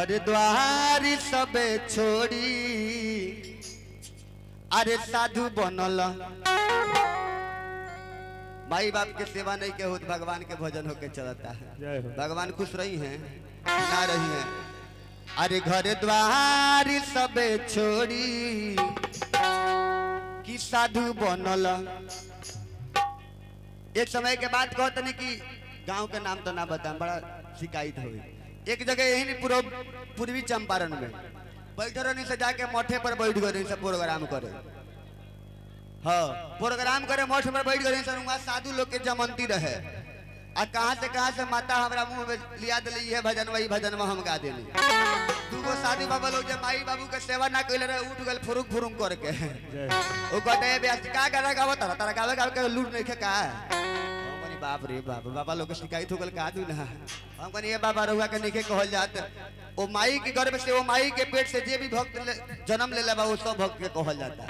घर द्वार सबे छोड़ी अरे साधु बनल। माई बाप के सेवा नहीं के होत भगवान के भजन होके चलता है। भगवान खुश रही हैं ना रही हैं। अरे घर द्वार सबे छोड़ी कि साधु बनल। एक समय के बाद कहते नहीं कि गांव के नाम तो ना बता, बड़ा शिकायत हुई। एक जगह यही पूर्वी चंपारण में बैठे रहने से जाके मठे पर बैठ गए सब प्रोग्राम करे। हाँ प्रोग्राम करे मठ पर बैठ गए सर। वहाँ साधु लोग के जमंती रहे आ कहाँ से माता हमारा मुंह में लिया दिली है भजन वही भजन में हम गा दिली। दूगो साधु बाबा लोग जब माई बाबू के सेवा ना कैले रहे उठ गए फुरुक फुरुक करके। वो कहते हैं का गाना गावो तारा गावे गावे के लूट नहीं का। बाप रे बाप बाबा लोग शिकायत हो गल का दू ना। हम कहनी ये बाबा रहुआ के नहीं कहल जात। वो माई के गर्भ से वो माई के पेट से जे भी भक्त जन्म ले लेबा वो सब भक्त के कहल जाता।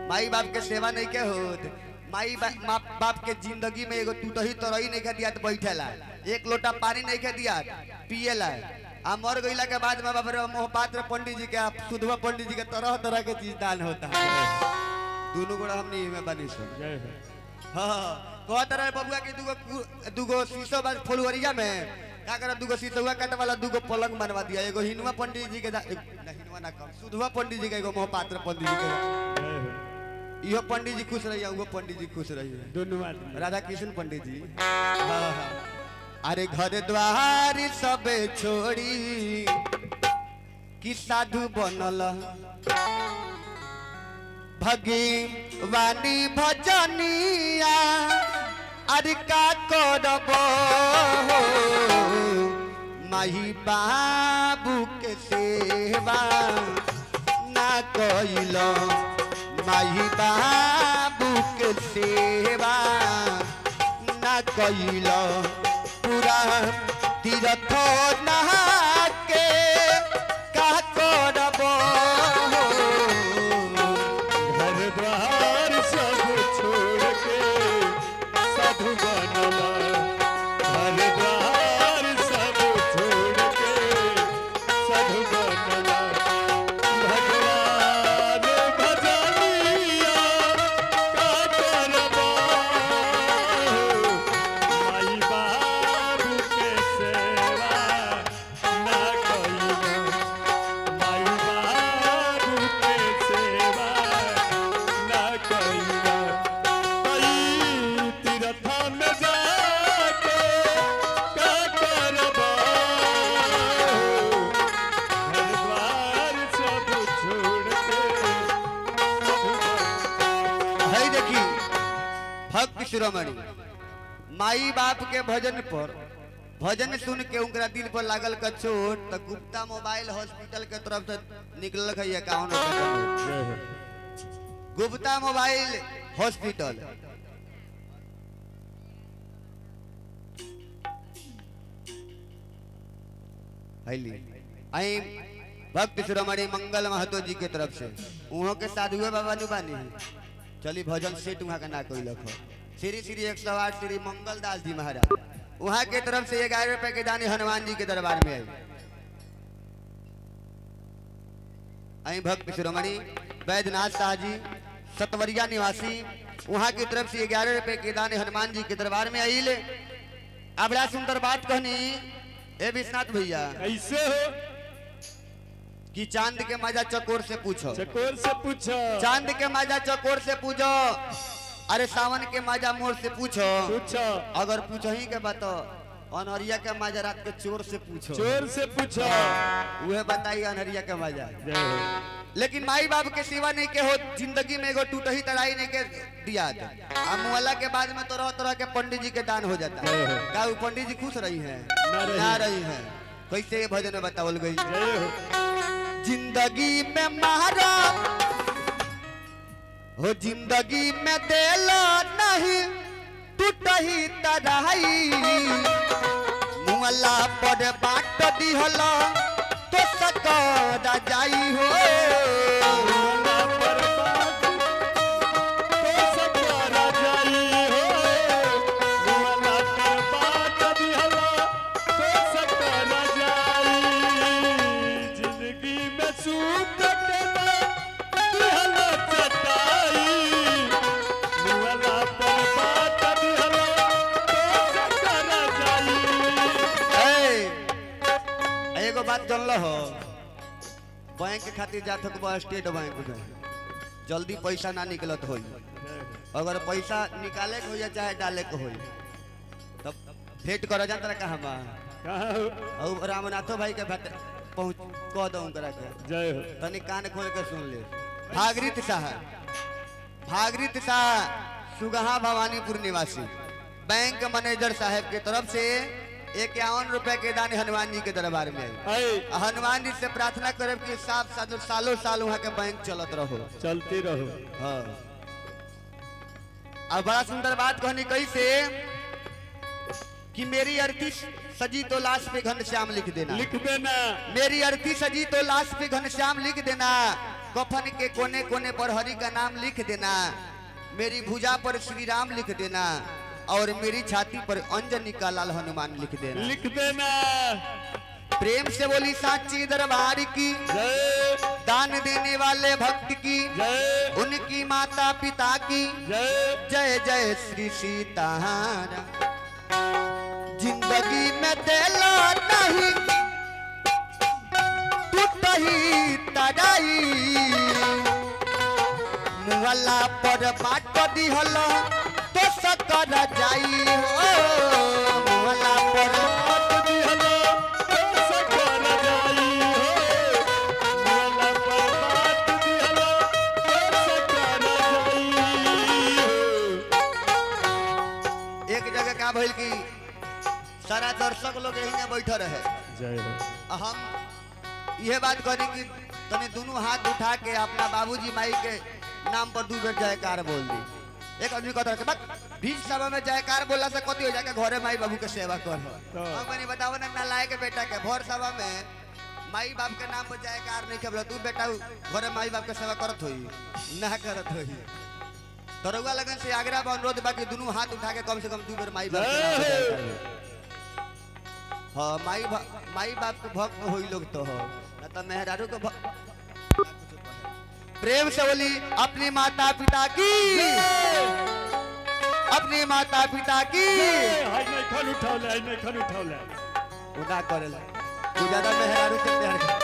माई बाप के सेवा नहीं के होत। माई बाप के जिंदगी में एगो टूटही तरही नहीं के दिया बैठेला, एक लोटा पानी नहीं के दिया पिएला। आ मर गईला के बाद में बाप रे मोहपात्र पंडित जी के सुधवा पंडित जी के तरह तरह के चीज दान होता है। दोनों गोड़ा हमने में बनी सो। हाँ कहते रहे बबुआ की दूगो शीशो फुलवरिया में क्या कर दूगो शीशुआ कट वाला दूगो पलंग बनवा दिया। एगो हिनुआ पंडित जी के हिनुआ ना कम सुधवा पंडित जी के एगो मोहपात्र पंडित जी के। इहो पंडित जी खुश रही वो पंडित जी खुश रही दोनों राधा कृष्ण पंडित जी। हाँ अरे घर द्वार सबे छोड़ी कि साधु बनल। भगवानी भजनिया अरे का करब माही बाबू के सेवा ना कइल। माही बाबू के सेवा ना कइल। पूरा तीर्थ नहा के का करब शिरोमणि माई बाप के भजन पर भजन सुन के उनका दिल पर लागल का चोट तो गुप्ता मोबाइल हॉस्पिटल के तरफ से निकल है अकाउंट। गुप्ता मोबाइल हॉस्पिटल आई भक्त शिरोमणि मंगल महतो जी के तरफ से उहों के साधुए बाबा नुबानी चली भजन सेट वहां का ना कोई लखो। श्री श्री 108 श्री मंगल दास जी महाराज वहां के तरफ से 11 रुपए के दानी हनुमान जी के दरबार में आई भक्त शिरोमणि वैद्यनाथ शाह जी सतवरिया निवासी वहां की तरफ से 11 रुपए के दानी हनुमान जी के दरबार में आई ले। अब बड़ा सुंदर बात कहनी ए विश्वनाथ भैया ऐसे हो कि चांद के मजा चकोर से पूछो। चकोर से पूछो चांद के मजा चकोर से पूछो। अरे सावन के मजा मोर से पूछो। अगर पूछो ही के बात अनहरिया के मजा रात के चोर से पूछो। चोर से पूछो वह बताइए अनहरिया के मजा। लेकिन माई बाप के सिवा नहीं के हो जिंदगी में एगो टूटही तराई नहीं के दिया। मुआला के बाद में तरह तरह के पंडित जी के दान हो जाता है। क्या वो पंडित जी खुश रही है ना रही है। कैसे भजन में बतावल गई। जिंदगी में मारा हो जिंदगी में देला नहीं टूटही तराई। मुअल्ला पर बाट दिहला तो सकदा जाई हो। एक जनल हो बैंक के खातिर जात हो स्टेट बैंक में जल्दी पैसा ना निकलत होई अगर पैसा निकाले के हो या चाहे डाले के होई तब भेंट कर जाता कहाँ बा कहाँ हो? और रामनाथो भाई के भेंट पहुँच कह दो करा के जय हो। तनी कान खोल के सुन ले। भागीरथ शाह सुगहा भवानीपुर निवासी बैंक मैनेजर साहब के तरफ से 51 रुपए के दान हनुमान जी के दरबार में आई। हनुमान जी से प्रार्थना करे कि सालों साल वहाँ के बैंक चलत रहो चलते रहो। हाँ। अब बड़ा सुंदर बात कहनी कैसे कि मेरी अर्थी सजी तो लाश पे घनश्याम लिख देना मेरी अर्थी सजी तो लाश पे घनश्याम लिख देना कफन के कोने कोने पर हरि का नाम लिख देना मेरी भुजा पर श्री राम लिख देना और मेरी छाती पर अंजनी का लाल हनुमान लिख देना प्रेम से बोली साची दरबार की दान देने वाले भक्त की उनकी माता पिता की जय जय श्री सीताराम। जिंदगी में दिला नहीं टूट ही तड़ाई मुहल्ला पर बाट दिहल तो सकर जाई हो मुहल्ला पर बाट दिहल तो सकर जाई हो मुहल्ला पर बाट दिहल तो सकर जाई हो। एक जगह का भइल की सारा दर्शक लोग यही बैठे रहे हम यह बात करी कि तने दोनों हाथ उठा के अपना बाबूजी माई के नाम पर 2 बेर जयकार बोल दी। एक आदमी कहता है बीच सभा में जयकार बोला से कथी हो जाके घरे माई बाबू के सेवा कर हम कहीं बताओ ना लाए के बेटा के भर सभा में माई बाप के नाम पर जयकार नहीं खेल तू बेटा घरे माई बाप के सेवा करत होई ना करत होई तो रउआ लगन से आग्रह बा अनुरोध बाकी दोनों हाथ उठा के कम से कम 2 बेर माई बाप के नाम पर जयकार। हाँ माई बाप के भक्त होई लोग तो हो ना तो मेहरारू को प्रेम से बोली अपनी माता पिता की अपनी माता पिता की उदा करेला तू ज्यादा मेहरारू से प्यार कर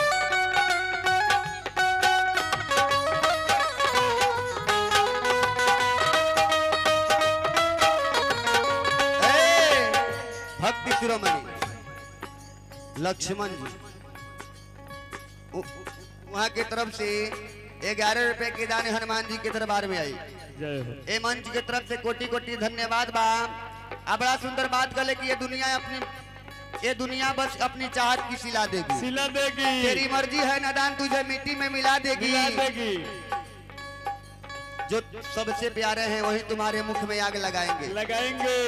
भक्ति शिरोमणि लक्ष्मण जी वहाँ के तरफ से 11 रुपए की दान हनुमान जी के दरबार में आई। ए मंच के तरफ से कोटि कोटि धन्यवाद बा। अब बड़ा सुंदर बात कर ले कि ये दुनिया बस अपनी चाहत की सिला देगी तेरी मर्जी है नादान तुझे मिट्टी में मिला देगी जो सबसे प्यारे हैं वही तुम्हारे मुख में आग लगाएंगे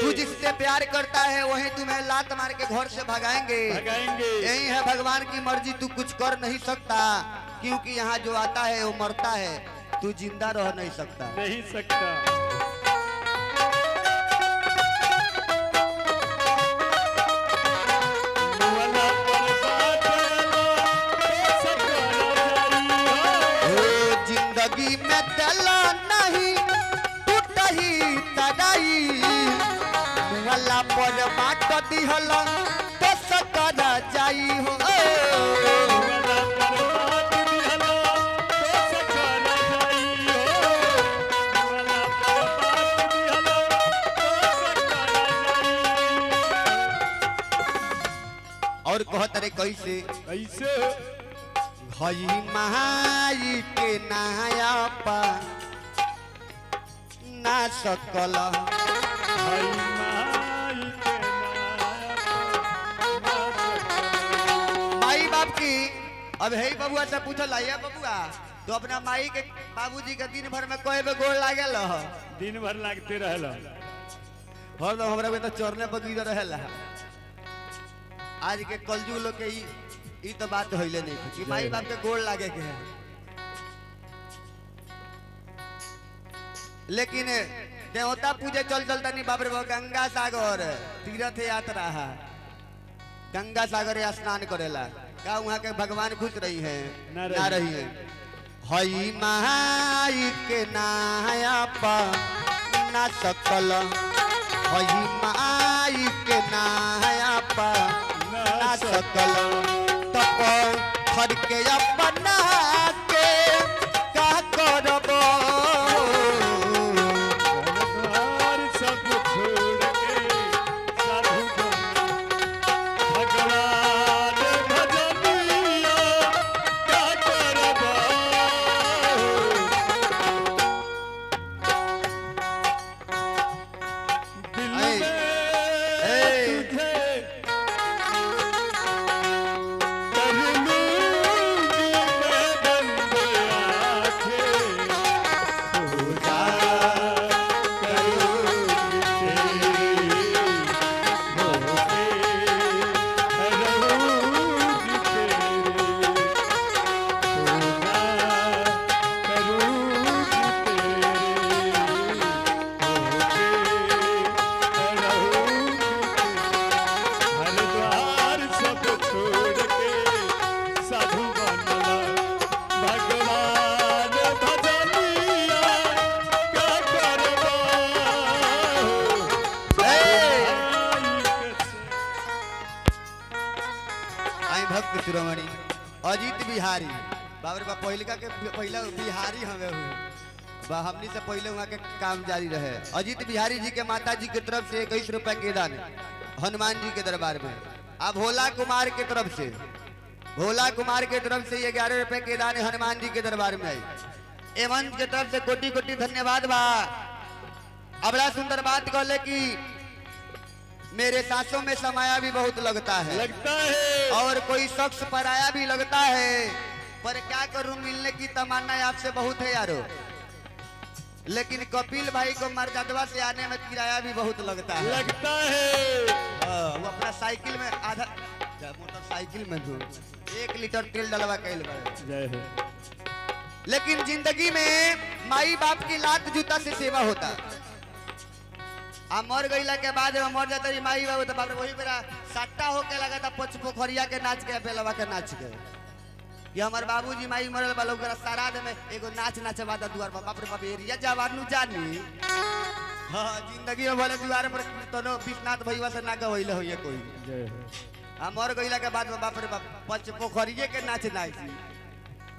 तू जिससे प्यार करता है वही तुम्हें लात मार के घर से भगाएंगे यही है भगवान की मर्जी तू कुछ कर नहीं सकता क्योंकि यहाँ जो आता है वो मरता है तू जिंदा रह नहीं सकता जिंदगी में दला नहीं टूट ही तड़ाई मुहल्ला पर बाट दिहल तो सकर जाई हो और कहत रे कैसे हई महाई के नया पा ना सकल माई बाप की अब हे बबुआ से पूछल है बबुआ तो अपना माई के बाबूजी के दिन भर में कोई भी गोड़ लागल दिन भर लागते रहल हर हमरा में तो चोरने बगी रहेला आज के कलजुग लोग के ई तो बात होइले नहीं कि माई बाप के गोड़ लागे के है लेकिन देवता पूजे चल चलता नहीं बाप रे गंगा सागर तीर्थ यात्रा है गंगा सागर स्नान करेला का वहाँ के भगवान खुश रही है ना रही है हई माई के नाया पा ना सकल हई माई के नाया पा ना सकल तप घर के अपना के का करबो घर सब छोड़ के साधु भगवान भजनिया का करबा दिल ऐ, में ऐ। तुझे कर लूंगी मैं बंद आंखें पूजा करूंगी तेरी होके रहूंगी तेरे पूजा करूंगी तेरे होके रहूंगी हरिद्वार सब छोड़ के साधु बनला भगवान भजनिया का करबा आई भक्त शिरोमणि अजीत बिहारी बाबर बा पहिलका के पहला बिहारी हमें हुए बा हमनी से पहले वहाँ के काम जारी रहे। अजीत बिहारी जी के माता जी की तरफ से 21 रुपए के दान हनुमान जी के दरबार में। अब भोला कुमार के तरफ से 11 रुपए के दान हनुमान जी के दरबार में आई। एवं के तरफ से कोटि कोटि धन्यवाद बा। अब बड़ा सुंदर बात कहले कि मेरे सांसों में समाया भी बहुत लगता है और कोई शख्स पराया भी लगता है, पर क्या करूं मिलने की तमन्ना आपसे बहुत है यारो, लेकिन कपिल भाई को मर्यादा से आने में किराया भी बहुत लगता है। वो अपना साइकिल में आधा मोटरसाइकिल में 1 लीटर तेल डलवा कैल बड़े। जय हो लेकिन जिंदगी में माई बाप की लात जूता से सेवा होता। आ मर गईला के बाद मर जाता माई बाबू तो बाप रे वही मेरा सट्टा होके लगा था पच पोखरिया के नाच के बेलवा के नाच के ये हमार बाबूजी माई मरल बा लोग श्राद्ध में एगो नाच नाचवा दा दुआर पर। बाप रे बाप एरिया जवानू जानी हां जिंदगी में भले दुआर पर तनो विश्वनाथ भईवा से ना गवइले होइए कोई। जय हो आ मर गईला के बाद बाप रे बाप पच पोखरिया के नाच नाची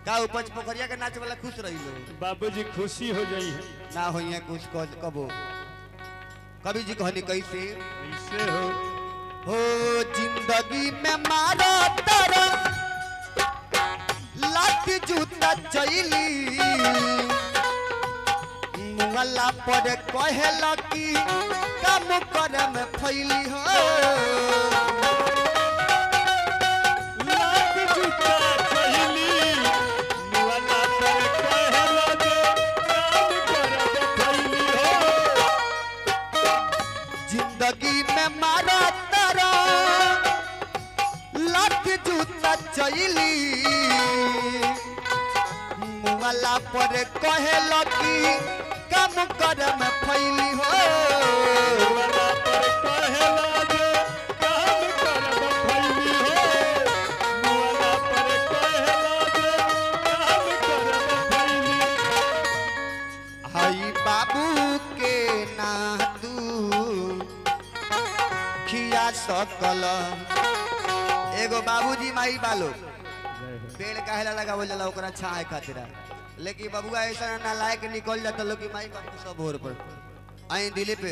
का उपज पोखरिया के नाच वाला खुश रही लो। बाबूजी खुशी हो जाई है ना होइए कुछ कबो कवि जी कहनी कैसे ऐसे हो जिंदगी में मारो तारा लात जूता चैली मुंगला पर कहेला कि काम करे में फैली हो लात जूता चहली मुआला पर कहला जे काम करब फैली हो जिंदगी में मारो तारा लात जूता चैली मुंगला पर कहेला कि काम करे में फैली हो मुआला पर कहला जे काम करब फैली हो मुआला पर कहला जे काम करब फैली हई बाबू के ना तू खिया सकल। एगो बाबूजी माई बालो पेड़ काहेला लगावल जाला ओकरा छाए खातिर, लेकिन बबुआ ऐसा ना लायक निकल जाता लोग कि माई बाबू सब भोर पर आई दिलीप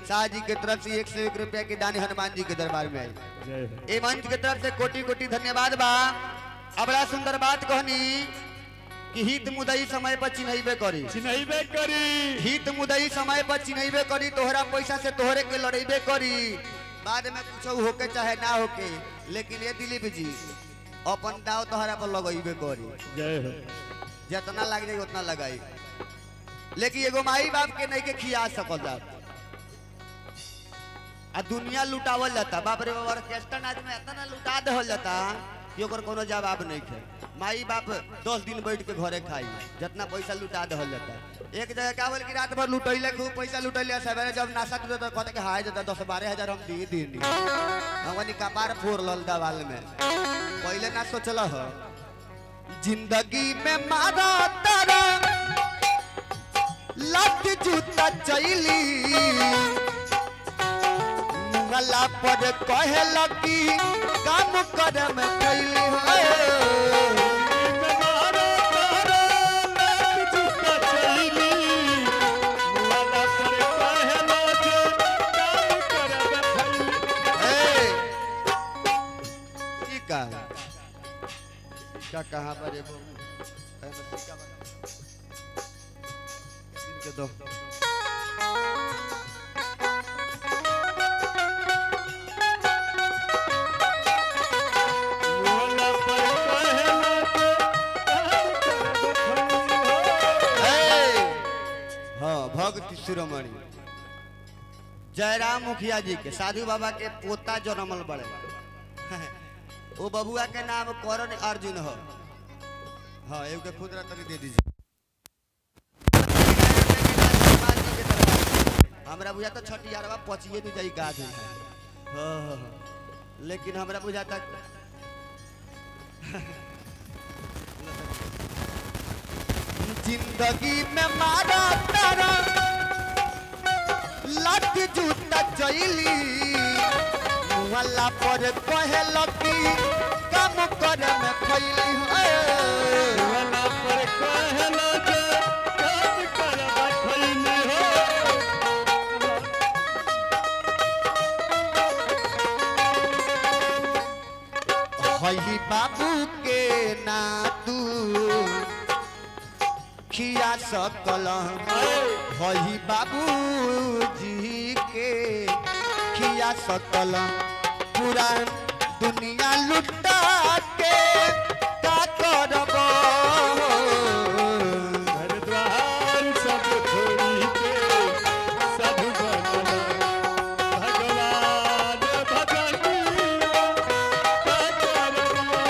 शाह जी के तरफ से 101 रुपया के दान हनुमान जी के दरबार में आई। जय हो ए मंच के तरफ से कोटि कोटि धन्यवाद बा। अब बड़ा सुंदर बात कहनी कि हित मुदई समय पर चिन्हबे करी, चिन्हबे करी हित मुदई समय पर चिन्हबे करी, तोहरा पैसा से तोहरे के लड़ेबे करी, बाद में कुछ होके चाहे ना होके, लेकिन ये दिलीप जी अपन दाव तोहरा पर लगेबे करी। जय हो जितना लग जाए उतना लगाई, लेकिन एगो माई बाप के नहीं के खिया सकल जा आ दुनिया लुटावल जाता। बाप रे बाप ऑर्केस्ट्रा नाच में इतना लुटा देवल जाता कि ओकर कोनो जवाब नहीं है। माई बाप 10 दिन बैठ के घरे खाई, जितना पैसा लुटा देवल जाता। एक जगह का बोल कि रात भर लुटैले खूब पैसा लुटैले, सवेरे जब नाशा टूटे तो कहते कि हाय जाता 10-12 हजार हम दिए दिन हमनी कपार फोड़ लल दवाल में। पहले ना सोचल ह जिंदगी में मारा तारा लत जूता चैली मुंगला पर कहेला कि काम करे में फैली हो सिक्का कहाँ पर है वो? सिक्का इनके दो। मोहल्ला पर कहला के हाँ, भक्त शिरोमणि जयराम मुखिया जी के साधु बाबा के पोता जनमल बड़े वो बबुआ के नाम करण अर्जुन हो। हाँ, एगो के खुदरा तनी दे दीजिए। हमरा बुझा तो छठियारवा पचिए तू जाई गाज है। हाँ, लेकिन हमरा बुझा तक जिंदगी में मारा तारा लट जूता चैली वाला पर कहे लकी काम करे में खैली मोहल्ला पर कहला के काम करबा खैली हो हई बाबू के ना तू खिया सकल हई बाबू जी के खिया सकल पूरा दुनिया लुटा के का करब घर द्वार सब छोड़ी के साधु बनल भगवान भगनिया का करबा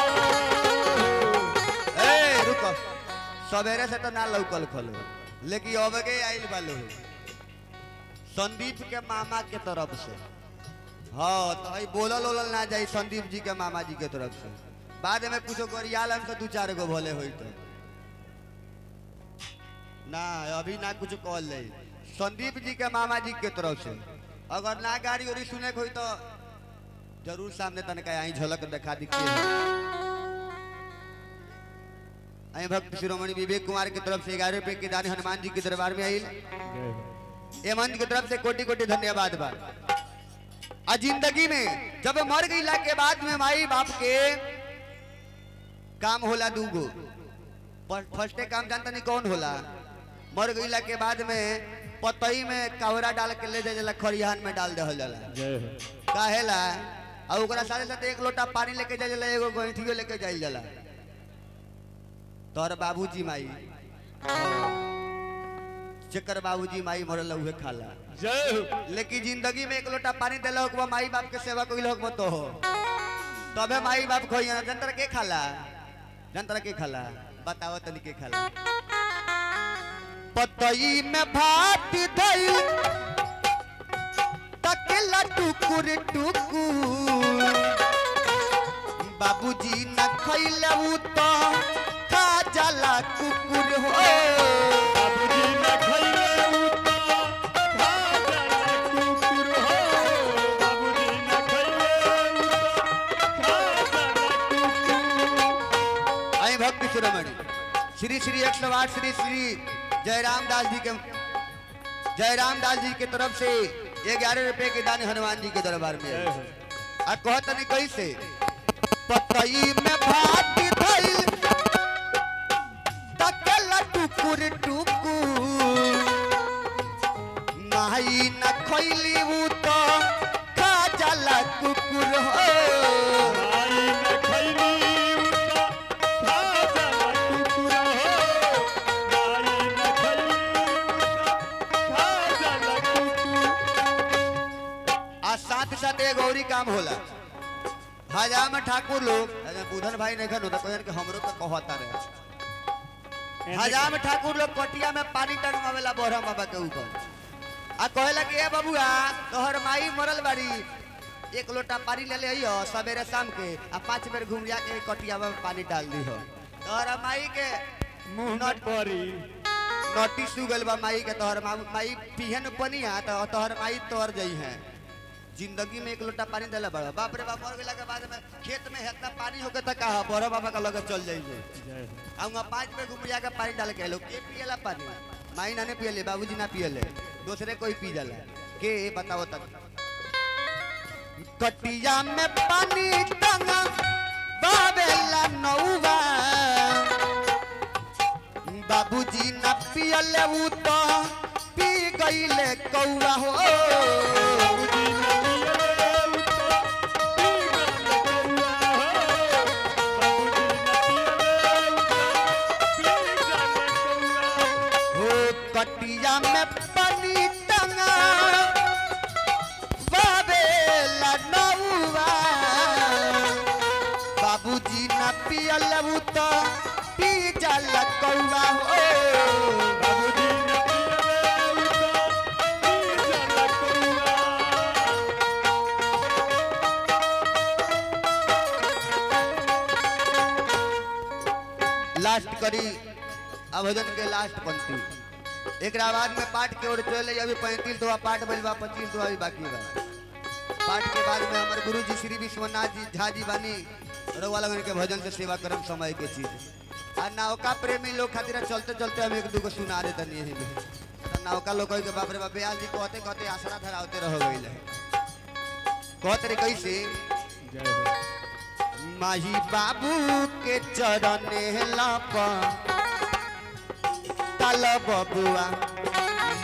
ए रुको सवेरे से तो ना लौकल खलो लेकिन अब के आइल बालो संदीप के मामा के तरफ से। हाँ, तो भाई बोलल ओलल ना जाई संदीप जी के मामा जी के तरफ से। बाद में कुछ गरियाल हमसे दू चार गो भले होई तो ना अभी ना कुछ कॉल ले संदीप जी के मामा जी के तरफ से। अगर ना गाड़ी उड़ी सुने को होई तो जरूर सामने तनका आई झलक दिखा दीजिए। आई भक्त शिरोमणि विवेक कुमार की तरफ से 11 रुपए की दान हनुमान जी के दरबार में आई। एमन की तरफ से कोटि कोटि धन्यवाद बा। आ जिंदगी में जब मर गईला के बाद में माई बाप के काम होला दूगो। फर्स्टे काम जानता नहीं कौन होला? मर गईला के बाद में पतई में कावरा डाल के ले जाला खरिहान में डाल देहल जाला। काहेला? और ओकरा साथे साथे एक लोटा पानी लेके जाला, एगो गोइठियो लेके जाइल जाला। तोर बाबूजी माई चक्कर बाबूजी माई मरल उहे खाला। जय हो। लेकिन जिंदगी में एक लोटा पानी देला होकबा माई बाप के सेवा कइल होकबा तो हो तबे माई बाप खोइया। जनतर के खाला? जनतर के खाला? बताओ तनी के खाला? पतई में भात धइल तकेला टुकुर टुकुर बाबूजी न खइले उ तो खा जाला कुकुर हो। बाबूजी न खइले उ तो खा जाला कुकुर हो। बाबूजी न खइले उ तो खा जाला कुकुर। आई भक्त शिरोमणि श्री श्री 108 श्री श्री जयराम दास जी के तरफ से 11 रुपए के दान हनुमान जी के दरबार में। आ कहत नहीं कैसे? पतई में भात धइल तकेला टुकुर टुकुर माई न खइली उ तो खा जाला कुकुर हो। माई न खइली उ तो खा जाला कुकुर हो। माई न खइली उ तो खा जाला कुकुर। आ साथ साथ एक गौरी काम होला। हजाम ठाकुर लोग बुधन भाई नहीं खन होता कहन के हमरो तो कहता रहे। हजाम ठाकुर लोग कटिया में पानी टंगवावेला बरहम बाबा के ऊपर। आ कहेला कि ए बबुआ तोहर माई मरल बाड़ी, एक लोटा पानी ले ले आइयो सवेरे शाम के आ 5 बेर घुमिया के कटिया में पानी डाल दिहो। तोहर माई के मुंह न परी नोटिस सुगल बा माई के। तोहर माई पिहन पनिया तो तोहर माई तोर जई है। जिंदगी में एक लोटा पानी देला बड़ा बाप रे बाप। मर गेला के बाद में खेत में इतना पानी होके त कहा बड़ा बाबा का लगे चल जाइए। आऊंगा 5 पे घुमिया के पानी डाल के लो के पियला पानी? माई ना ने पियले, बाबूजी ना पियले, दूसरे कोई पी जाला के बताओ तक। कटिया में पानी टंगा बाबा बाबेला नौवा बाबूजी न पियले उ तो पी गईले कौआ हो बाबूजी ने कटिया में पानी टंगा बाबेला नौवा बाबूजी न पियल उ तो पी जल कौआ हो बाबूजी ने लास्ट करी अभजन के लास्ट पंक्ति एक बाद में पाठ के ओर चले अभी 35 दुआ पाठ बल बा 25 दुआ भी बाकी बा पाठ के बाद में हमारे गुरु जी श्री विश्वनाथ जी झा जी बानी रउआ लगन के भजन से सेवा करम समय के चीज आ नौका प्रेमी लोग खातिर चलते चलते हम एक दूगो सुना दे तनी यही में नौका लोग के बाप रे बाप ब्याल जी कहते कहते आसरा धरावते रह गइल है कहते रे कैसे जय हो माही बाबू के चरण लापा तल बबुआ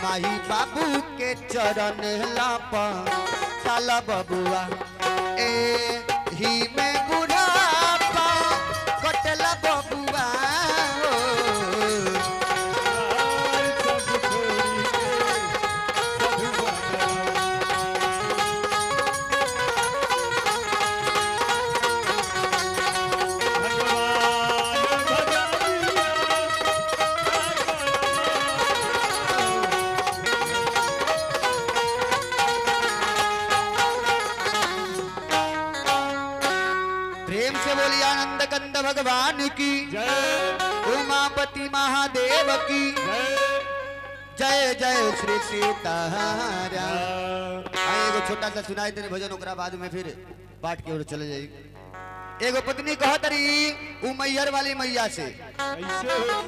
माही बाबू के चरण लापा तल बबुआ ए ही में बुढ़ापा कटला बबुआ सब छोड़ी के सब प्रेम से बोली आनंद कंद भगवान की जय उमापति महादेव की जय जय जय श्री सीताराम एगो छोटा सा सुनाई तेरे भजन ओकरा बाद में फिर पाठ की ओर चले जाई एगो पत्नी कहत रही उ मैहर वाली मैया से कैसे हो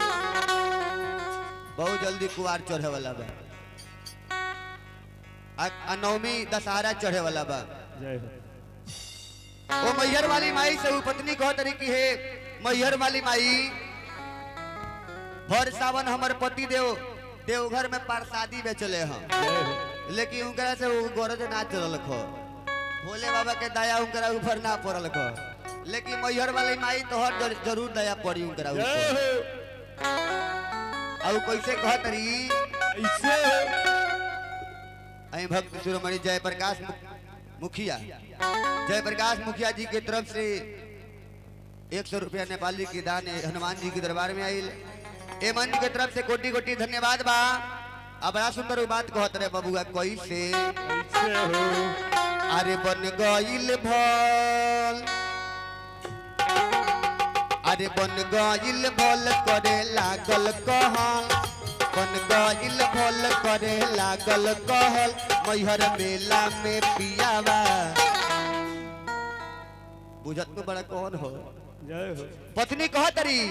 बहुत जल्दी कुवार चढ़े वाला बा नवमी दशहरा चढ़े वाला बा जय हो वो मैहर वाली माई से वो पत्नी कहत रही कि हे मैहर वाली माई भर सावन हमर पति देवघर में प्रसादी बेचले हम जय हो लेकिन उनकरा से वो गरज ना चलल खो भोले बाबा के दया उनकरा ऊपर ना पड़ल खो लेकिन मैहर वाली माई तो हर जरूर दया पड़ी उनकरा जय ऊपर हो और कैसे कहत रही कैसे हो अई भक्त शिरोमणि जयप्रकाश मुखिया मुखिया जी के तरफ से 100 रुपया नेपाली की दान हनुमान जी के दरबार में आयल एमन जी के तरफ से कोटि कोटि धन्यवाद बा अब बड़ा सुंदर बात कहत रहे बबुआ कैसे कैसे हो अरे बन गइल भल अरे बन गइल भल करे लागल कहल बन गइल भल करे लागल कहल मैहर मेला में पियावा बुझत में बड़ा कौन हो जय हो पत्नी कहत रही